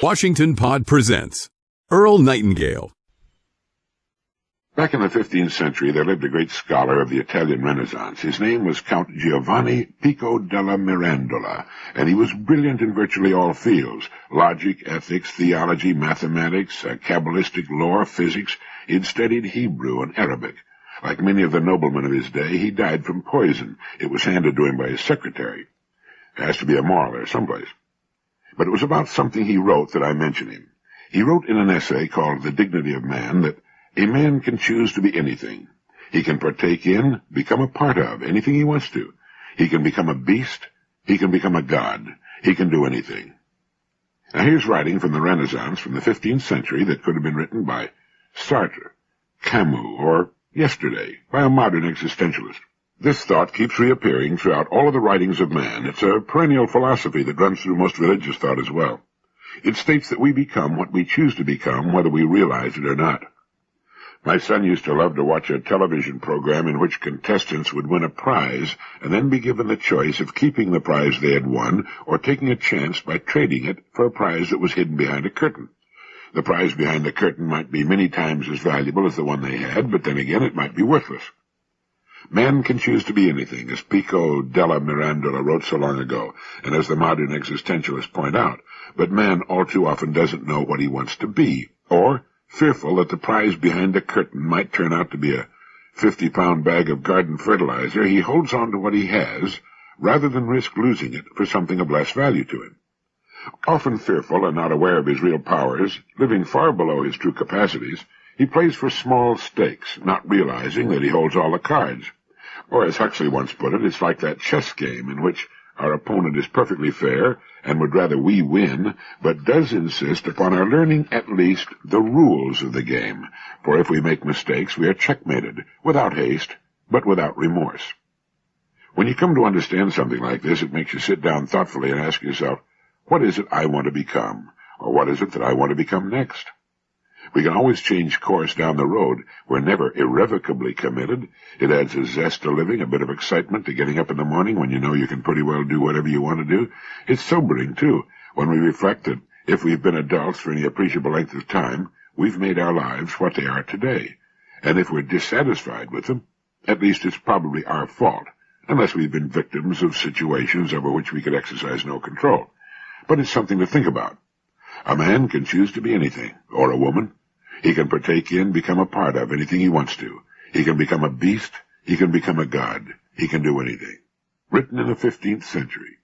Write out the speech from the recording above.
Washington Pod presents Earl Nightingale. Back in the 15th century, there lived a great scholar of the Italian Renaissance. His name was Count Giovanni Pico della Mirandola, and he was brilliant in virtually all fields: logic, ethics, theology, mathematics, Kabbalistic lore, physics. He'd studied Hebrew and Arabic. Like many of the noblemen of his day, he died from poison. It was handed to him by his secretary. There has to be a moral there someplace. But it was about something he wrote that I mention him. He wrote in an essay called The Dignity of Man that a man can choose to be anything. He can partake in, become a part of, anything he wants to. He can become a beast. He can become a god. He can do anything. Now here's writing from the Renaissance, from the 15th century, that could have been written by Sartre, Camus, or yesterday by a modern existentialist. This thought keeps reappearing throughout all of the writings of man. It's a perennial philosophy that runs through most religious thought as well. It states that we become what we choose to become, whether we realize it or not. My son used to love to watch a television program in which contestants would win a prize and then be given the choice of keeping the prize they had won or taking a chance by trading it for a prize that was hidden behind a curtain. The prize behind the curtain might be many times as valuable as the one they had, but then again it might be worthless. Man can choose to be anything, as Pico della Mirandola wrote so long ago, and as the modern existentialists point out, but man all too often doesn't know what he wants to be, or, fearful that the prize behind the curtain might turn out to be a 50-pound bag of garden fertilizer, he holds on to what he has, rather than risk losing it for something of less value to him. Often fearful and not aware of his real powers, living far below his true capacities, he plays for small stakes, not realizing that he holds all the cards. Or, as Huxley once put it, it's like that chess game in which our opponent is perfectly fair and would rather we win, but does insist upon our learning at least the rules of the game, for if we make mistakes we are checkmated, without haste, but without remorse. When you come to understand something like this, it makes you sit down thoughtfully and ask yourself, what is it I want to become, or what is it that I want to become next? We can always change course down the road. We're never irrevocably committed. It adds a zest to living, a bit of excitement to getting up in the morning when you know you can pretty well do whatever you want to do. It's sobering, too, when we reflect that if we've been adults for any appreciable length of time, we've made our lives what they are today. And if we're dissatisfied with them, at least it's probably our fault, unless we've been victims of situations over which we could exercise no control. But it's something to think about. A man can choose to be anything, or a woman. He can partake in, become a part of anything he wants to. He can become a beast. He can become a god. He can do anything. Written in the 15th century.